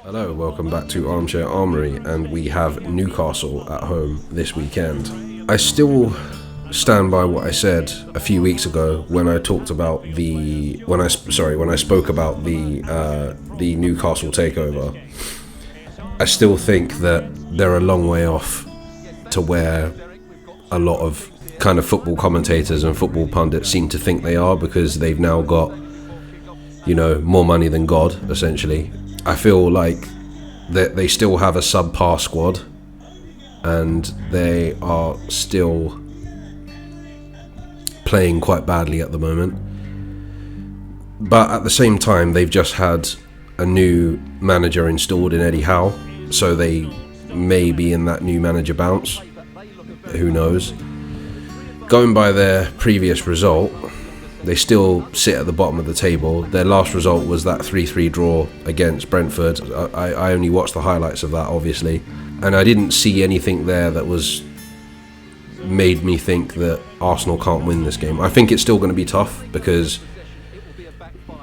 Hello, welcome back to Armchair Armory, and we have Newcastle at home this weekend. I still stand by what I said a few weeks ago when I talked about when I spoke about the Newcastle takeover. I still think that they're a long way off to where a lot of kind of football commentators and football pundits seem to think they are, because they've now got, more money than God, essentially. I feel like that they still have a subpar squad, and they are still playing quite badly at the moment. But at the same time, they've just had a new manager installed in Eddie Howe, so they may be in that new manager bounce. Who knows? Going by their previous result, they still sit at the bottom of the table. Their last result was that 3-3 draw against Brentford. I only watched the highlights of that, obviously, and I didn't see anything there that made me think that Arsenal can't win this game. I think it's still going to be tough, because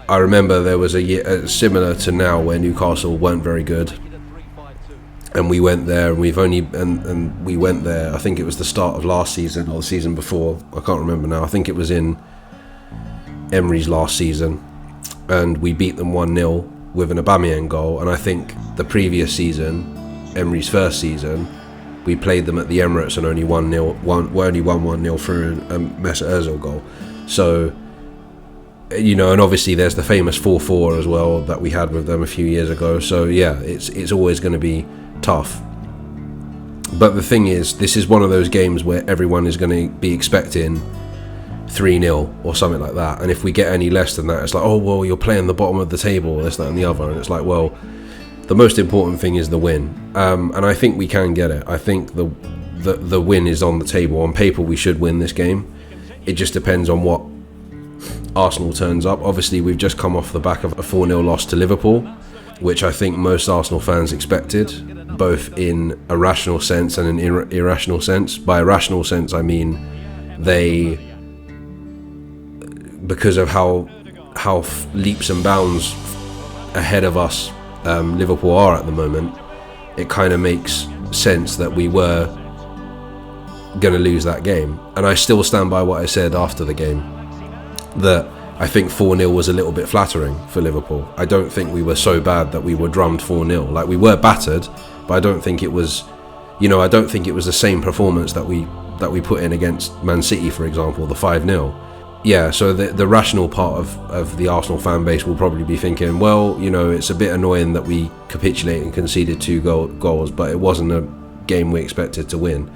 I remember there was a year similar to now where Newcastle weren't very good, and we went there, and we went there. I think it was the start of last season or the season before. I can't remember now. I think it was in Emery's last season, and we beat them 1-0 with an Aubameyang goal. And I think the previous season, Emery's first season, we played them at the Emirates and only won 1-0 through a Mesut Ozil goal. So, and obviously there's the famous 4-4 as well that we had with them a few years ago. So yeah, it's always going to be tough. But the thing is, this is one of those games where everyone is going to be expecting 3-0 or something like that, and if we get any less than that, it's like, oh well, you're playing the bottom of the table, this, that and the other. And it's like, well, the most important thing is the win, and I think we can get it. I think the win is on the table. On paper we should win this game. It just depends on what Arsenal turns up. Obviously we've just come off the back of a 4-0 loss to Liverpool, which I think most Arsenal fans expected, both in a rational sense and an irrational sense. By a rational sense, I mean because of how leaps and bounds ahead of us Liverpool are at the moment, it kind of makes sense that we were going to lose that game. And I still stand by what I said after the game, that I think 4-0 was a little bit flattering for Liverpool. I don't think we were so bad that we were drummed 4-0. Like, we were battered, but I don't think it was, I don't think it was the same performance that we put in against Man City, for example, the 5-0. Yeah, so the rational part of the Arsenal fan base will probably be thinking, well, it's a bit annoying that we capitulated and conceded 2 goals, but it wasn't a game we expected to win.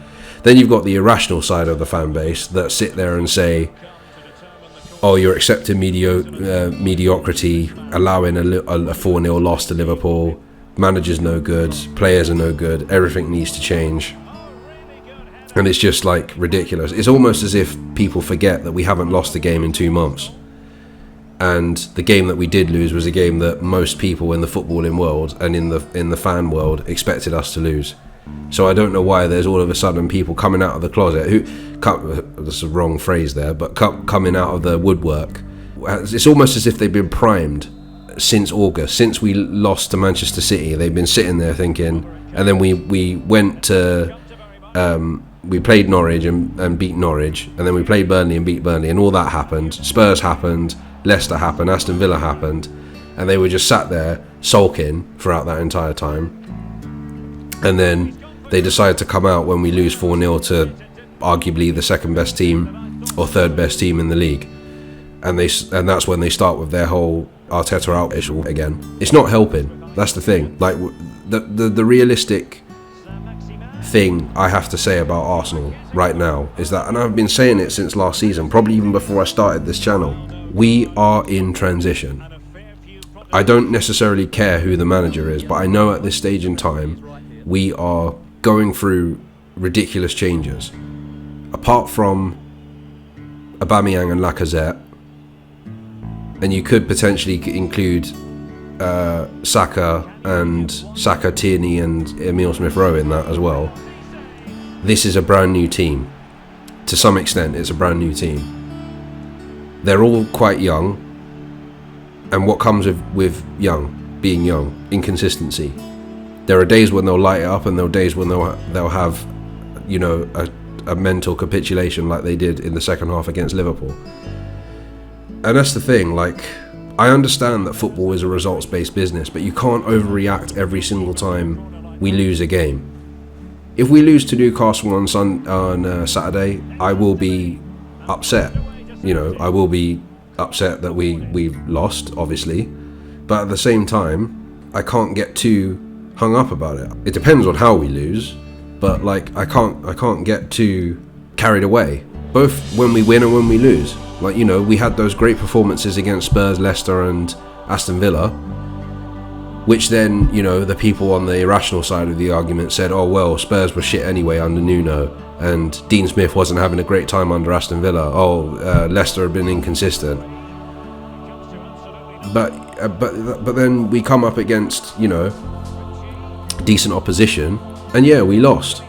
Then you've got the irrational side of the fan base that sit there and say, oh, you're accepting mediocrity, allowing a 4-0 loss to Liverpool, manager's no good, players are no good, everything needs to change. And it's just like ridiculous. It's almost as if people forget that we haven't lost a game in 2 months. And the game that we did lose was a game that most people in the footballing world and in the fan world expected us to lose. So I don't know why there's all of a sudden people coming out of the closet that's a wrong phrase there, but coming out of the woodwork. It's almost as if they've been primed since August, since we lost to Manchester City. They've been sitting there thinking, and then we went to we played Norwich and beat Norwich, and then we played Burnley and beat Burnley, and all that happened. Spurs happened, Leicester happened, Aston Villa happened, and they were just sat there sulking throughout that entire time. And then they decided to come out when we lose 4-0 to arguably the second best team or third best team in the league, and that's when they start with their whole Arteta out issue again. It's not helping. That's the thing. Like, the realistic thing I have to say about Arsenal right now is that, and I've been saying it since last season, probably even before I started this channel, we are in transition. I don't necessarily care who the manager is, but I know at this stage in time we are going through ridiculous changes. Apart from Aubameyang and Lacazette, and you could potentially include Saka, Tierney and Emile Smith-Rowe in that as well. This is a brand new team. To some extent, it's a brand new team. They're all quite young, and what comes with young? being young, inconsistency. There are days when they'll light it up, and there are days when they'll have, you know, a mental capitulation like they did in the second half against Liverpool. And that's the thing, like, I understand that football is a results-based business, but you can't overreact every single time we lose a game. If we lose to Newcastle on Saturday, I will be upset. You know, I will be upset that we've lost, obviously, but at the same time, I can't get too hung up about it. It depends on how we lose, but like I can't get too carried away, both when we win and when we lose. Like, you know, we had those great performances against Spurs, Leicester and Aston Villa, which then, you know, the people on the irrational side of the argument said, oh well, Spurs were shit anyway under Nuno, and Dean Smith wasn't having a great time under Aston Villa. Leicester have been inconsistent. But then we come up against, you know, decent opposition, and yeah, we lost.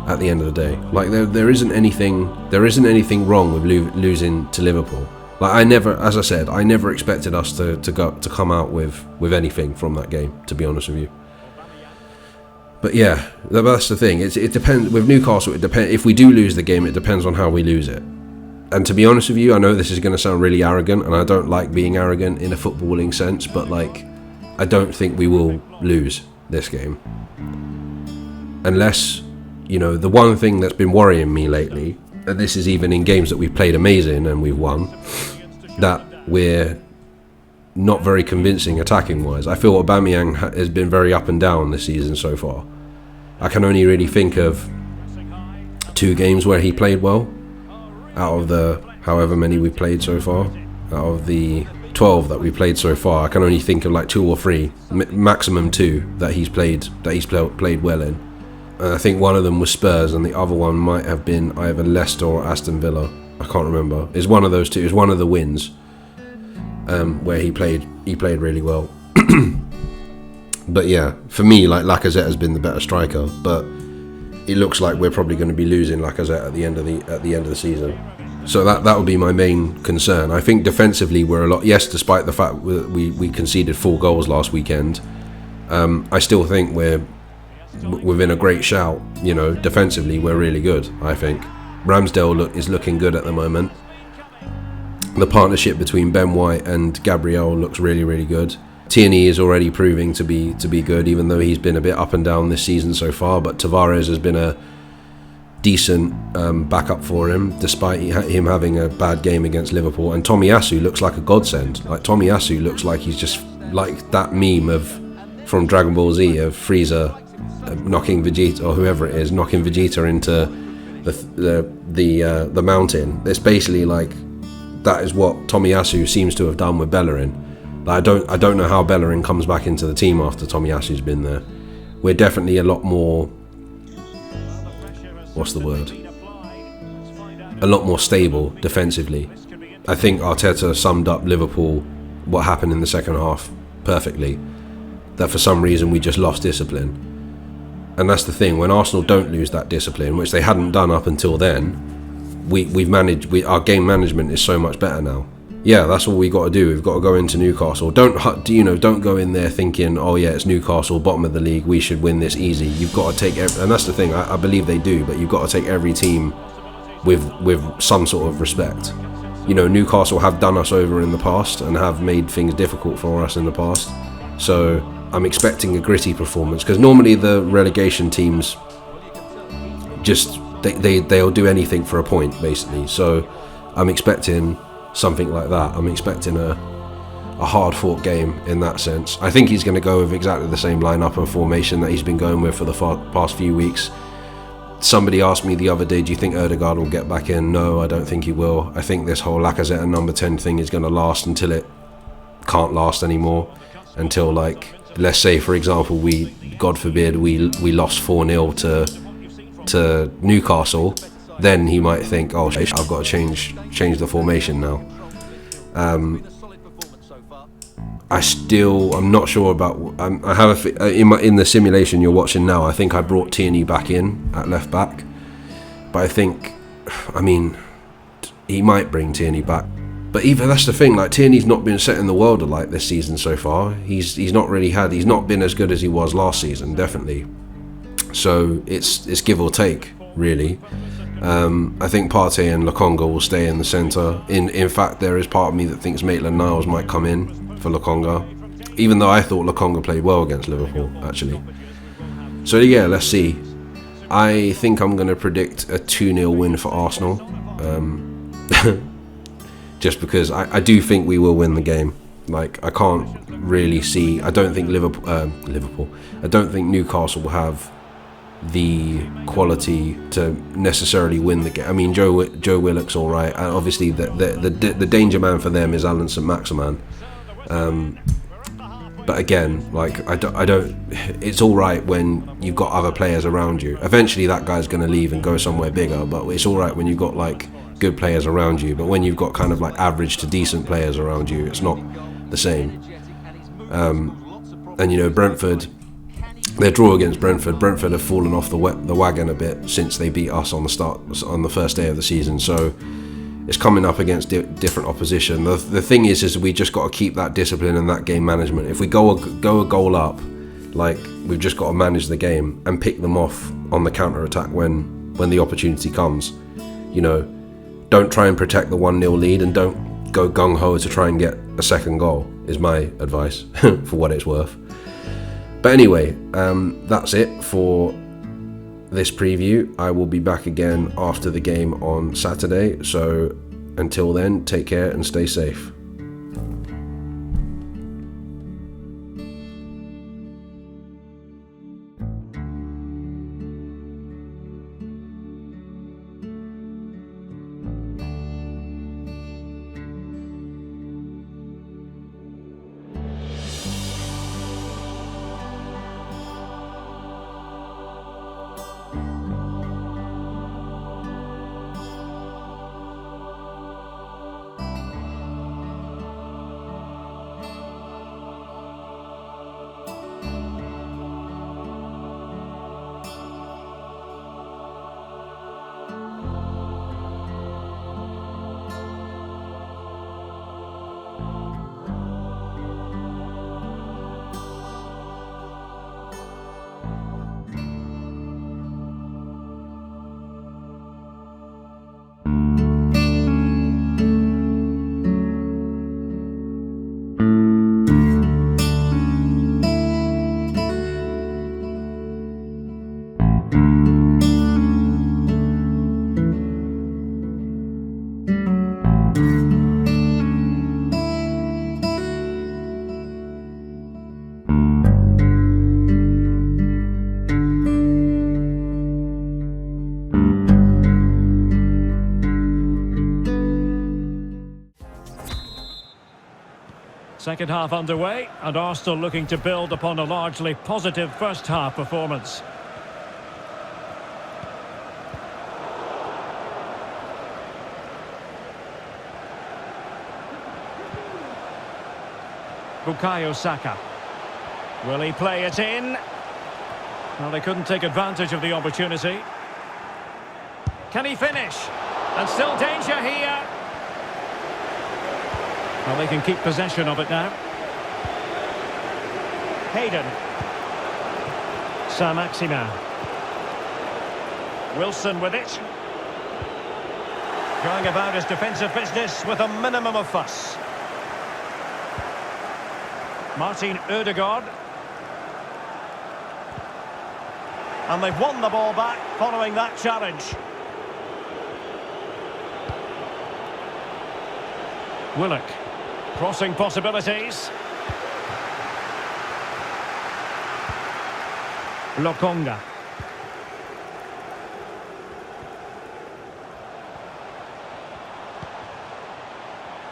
At the end of the day, like there isn't anything wrong with losing to Liverpool. Like I never expected us to come out with anything from that game, to be honest with you. But yeah, that's the thing. It depends with Newcastle. It depends if we do lose the game. It depends on how we lose it. And to be honest with you, I know this is going to sound really arrogant, and I don't like being arrogant in a footballing sense, but like I don't think we will lose this game unless. You know, the one thing that's been worrying me lately, and this is even in games that we've played amazing and we've won, that we're not very convincing attacking wise. I feel Aubameyang has been very up and down this season so far. I can only really think of 2 games where he played well out of the however many we've played so far. Out of the 12 that we've played so far, I can only think of like 2 or 3, maximum 2 that he's played well in. And I think one of them was Spurs, and the other one might have been either Leicester or Aston Villa. I can't remember. It's one of those 2. It's one of the wins where he played really well. But yeah, for me, like Lacazette has been the better striker, but it looks like we're probably going to be losing Lacazette at the end of the season. So that would be my main concern. I think defensively we're a lot. Yes, despite the fact we conceded 4 goals last weekend, I still think we're within a great shout. You know, defensively we're really good. I think Ramsdale is looking good at the moment. The partnership between Ben White and Gabriel looks really, really good. Tierney is already proving to be good, even though he's been a bit up and down this season so far. But Tavares has been a decent backup for him, despite him having a bad game against Liverpool. And Tomiyasu looks like a godsend. Like Tomiyasu looks like he's just like that meme from Dragon Ball Z of Frieza knocking Vegeta, or whoever it is, knocking Vegeta into the mountain. It's basically like that is what Tomiyasu seems to have done with Bellerin. Like, I don't know how Bellerin comes back into the team after Tomiyasu's been there. We're definitely a lot more, what's the word? A lot more stable defensively. I think Arteta summed up Liverpool, what happened in the second half, perfectly. That for some reason we just lost discipline. And that's the thing, when Arsenal don't lose that discipline, which they hadn't done up until then, our game management is so much better now. Yeah, that's all we got to do. We've got to go into Newcastle. Don't go in there thinking, oh yeah, it's Newcastle, bottom of the league, we should win this easy. You've got to take and that's the thing. I believe they do, but you've got to take every team with some sort of respect. You know, Newcastle have done us over in the past and have made things difficult for us in the past. So I'm expecting a gritty performance, because normally the relegation teams just they'll do anything for a point, basically. So I'm expecting something like that. I'm expecting a hard-fought game in that sense. I think he's going to go with exactly the same lineup and formation that he's been going with for the past few weeks. Somebody asked me the other day, do you think Ødegaard will get back in? No, I don't think he will. I think this whole Lacazette and number 10 thing is going to last until it can't last anymore. Until, like, let's say, for example, God forbid, we lost 4-0 to Newcastle. Then he might think, oh, I've got to change the formation now. I'm not sure about. I have in the simulation you're watching now. I think I brought Tierney back in at left back, but I mean, he might bring Tierney back. But even that's the thing, like Tierney's not been setting the world alight this season so far. He's not been as good as he was last season, definitely. So it's give or take, really. I think Partey and Lokonga will stay in the centre. In fact, there is part of me that thinks Maitland-Niles might come in for Lokonga, even though I thought Lokonga played well against Liverpool, actually. So yeah, let's see. I think I'm going to predict a 2-0 win for Arsenal. Just because I do think we will win the game. Like, I can't really see... I don't think Liverpool... I don't think Newcastle will have the quality to necessarily win the game. I mean, Joe Willock's all right, and obviously the danger man for them is Alan St-Maximin. But again, like I don't. It's all right when you've got other players around you. Eventually, that guy's going to leave and go somewhere bigger. But it's all right when you've got like good players around you. But when you've got kind of like average to decent players around you, it's not the same. And you know, Brentford. Their draw against Brentford have fallen off the wagon a bit since they beat us on the first day of the season. So it's coming up against different opposition. The thing is we just got to keep that discipline and that game management. If we go a goal up, like we've just got to manage the game and pick them off on the counter attack when the opportunity comes. You know, don't try and protect the 1-0 lead and don't go gung ho to try and get a second goal. Is my advice for what it's worth. But anyway, that's it for this preview. I will be back again after the game on Saturday. So until then, take care and stay safe. Second half underway, and Arsenal looking to build upon a largely positive first half performance. Bukayo Saka. Will he play it in? Well, they couldn't take advantage of the opportunity. Can he finish? And still danger here. Well, they can keep possession of it now. Hayden. St-Maximin. Wilson with it. Going about his defensive business with a minimum of fuss. Martin Ødegaard. And they've won the ball back following that challenge. Willock. Crossing possibilities. Lokonga.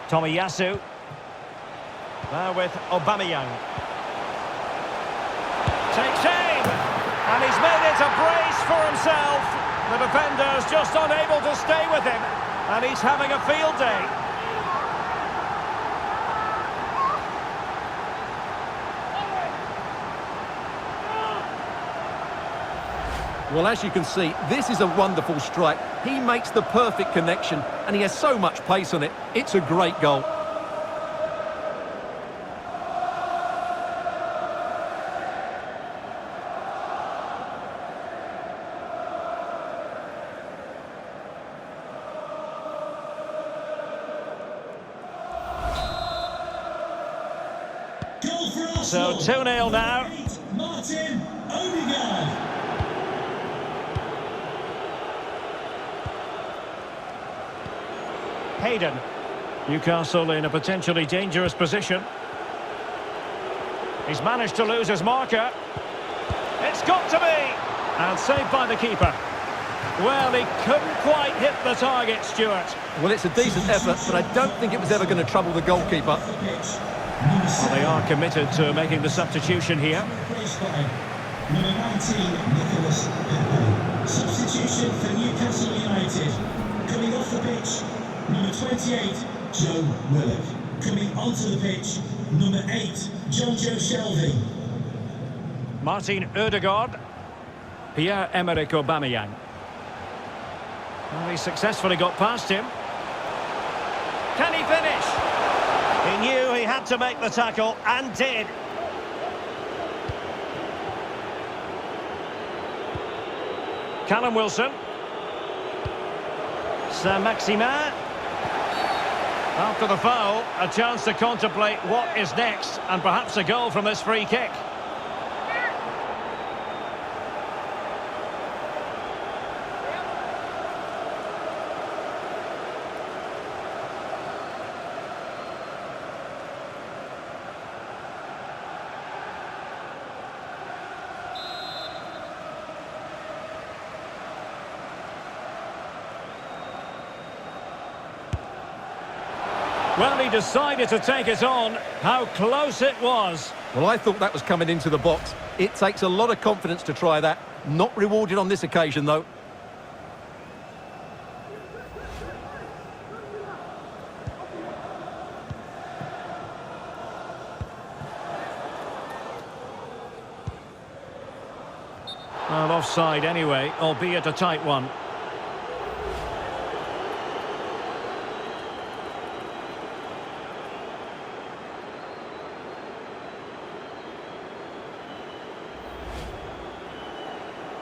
Tomiyasu. Now with Aubameyang. Takes aim. And he's made it a brace for himself. The defender's just unable to stay with him. And he's having a field day. Well, as you can see, this is a wonderful strike. He makes the perfect connection, and he has so much pace on it. It's a great goal. So 2-0 now. Martin Odegaard. Hayden. Newcastle in a potentially dangerous position. He's managed to lose his marker. It's got to be! And saved by the keeper. Well, he couldn't quite hit the target, Stuart. Well, it's a decent effort, but I don't think it was ever going to trouble the goalkeeper. Well, they are committed to making the substitution here. Number 19, Nicholas Pepe. Substitution for Newcastle United. Coming off the pitch, number 28, Joe Willock. Coming onto the pitch, number 8, John Joe Shelvey. Martin Odegaard. Pierre-Emerick Aubameyang. Well, he successfully got past him. Can he finish? He knew he had to make the tackle, and did. Callum Wilson. Saint-Maximin. After the foul, a chance to contemplate what is next, and perhaps a goal from this free kick. Well, he decided to take it on. How close it was. Well, I thought that was coming into the box. It takes a lot of confidence to try that. Not rewarded on this occasion, though. Well, offside anyway, albeit a tight one.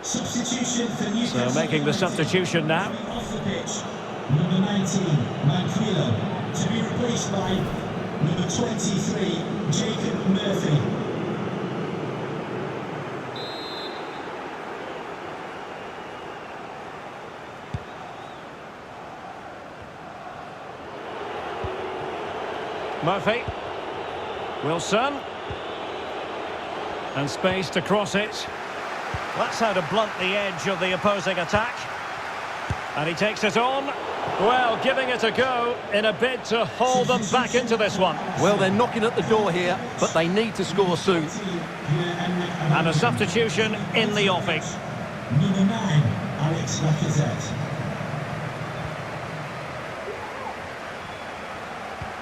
Substitution for Newcastle. So making the substitution now. Off the pitch, number 19, Manquillo, to be replaced by number 23, Jacob Murphy. Murphy. Wilson. And space to cross it. That's how to blunt the edge of the opposing attack. And he takes it on. Well, giving it a go in a bid to haul them back into this one. Well, they're knocking at the door here, but they need to score soon. And a substitution in the offing. Number 9, Alex Lacazette.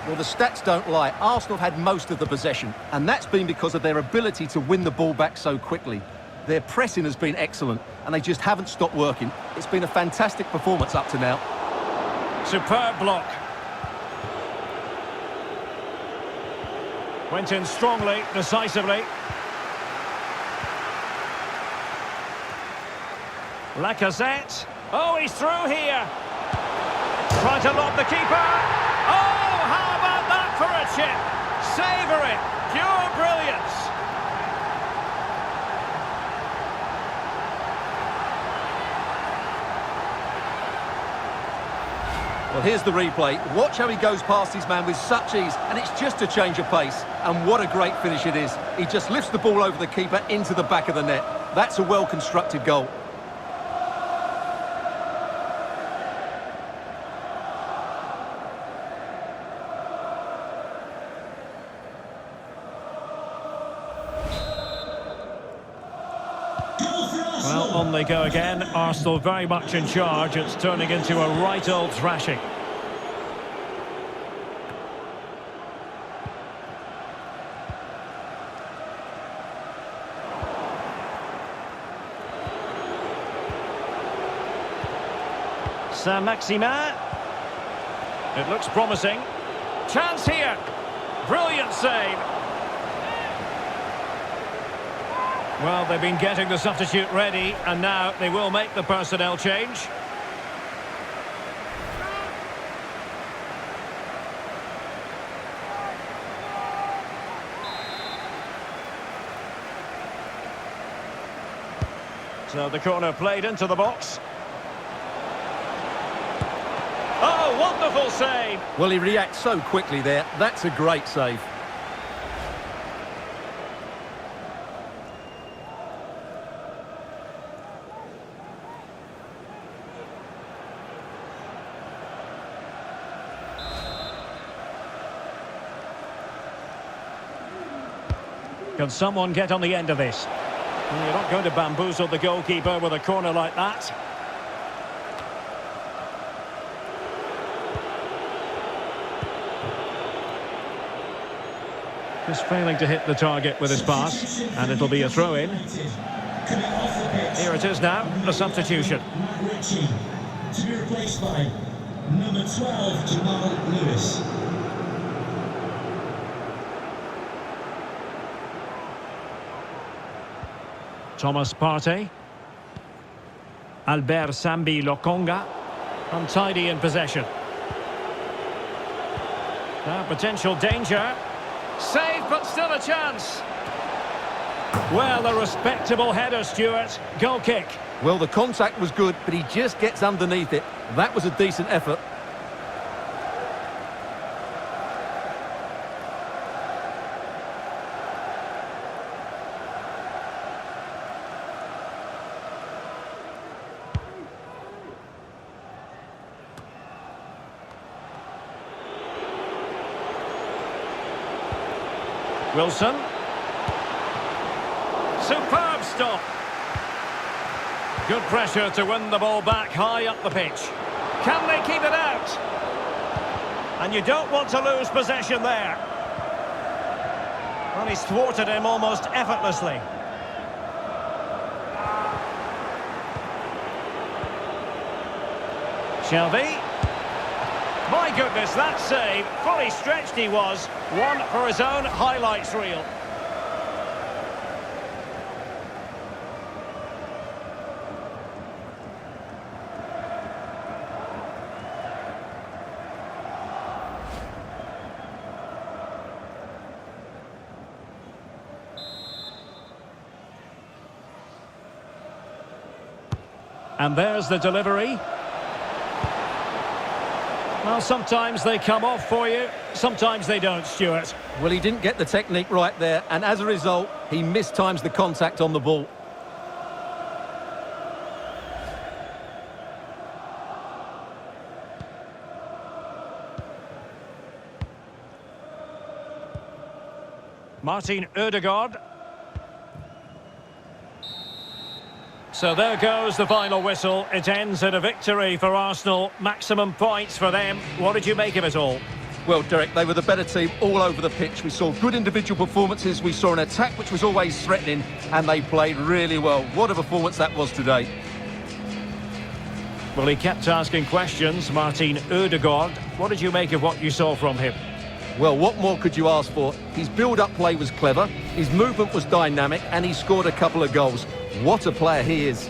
Well, the stats don't lie. Arsenal have had most of the possession, and that's been because of their ability to win the ball back so quickly. Their pressing has been excellent, and they just haven't stopped working. It's been a fantastic performance up to now. Superb block. Went in strongly, decisively. Lacazette. Oh, he's through here. Trying to lob the keeper. Oh, how about that for a chip? Savour it. Pure brilliance. Well, here's the replay. Watch how he goes past his man with such ease, and it's just a change of pace. And what a great finish it is. He just lifts the ball over the keeper into the back of the net. That's a well-constructed goal. Well, on they go again. Arsenal very much in charge. It's turning into a right old thrashing. Saint-Maximin. It looks promising. Chance here. Brilliant save. Well, they've been getting the substitute ready, and now they will make the personnel change. So the corner played into the box. Oh, wonderful save! Well, he reacts so quickly there. That's a great save. Can someone get on the end of this? Well, you're not going to bamboozle the goalkeeper with a corner like that. Just failing to hit the target with his pass, and it'll be a throw-in. Here it is now, the substitution. To be replaced by number 12, Jamal Lewis. Thomas Partey. Albert Sambi Lokonga. Untidy in possession. Now potential danger. Save, but still a chance. Well, a respectable header, Stuart. Goal kick. Well, the contact was good, but he just gets underneath it. That was a decent effort. Wilson. Superb stop. Good pressure to win the ball back high up the pitch. Can they keep it out? And you don't want to lose possession there. Well, he's thwarted him almost effortlessly. Shelby. My goodness, that save. Fully stretched he was. One for his own highlights reel. And there's the delivery. Well, sometimes they come off for you, sometimes they don't, Stuart. Well, he didn't get the technique right there, and as a result, he mistimes the contact on the ball. Martin Ødegaard. So there goes the final whistle. It ends in a victory for Arsenal. Maximum points for them. What did you make of it all? Well, Derek, they were the better team all over the pitch. We saw good individual performances. We saw an attack which was always threatening, and they played really well. What a performance that was today. Well, he kept asking questions, Martin Ødegaard. What did you make of what you saw from him? Well, what more could you ask for? His build-up play was clever, his movement was dynamic, and he scored a couple of goals. What a player he is.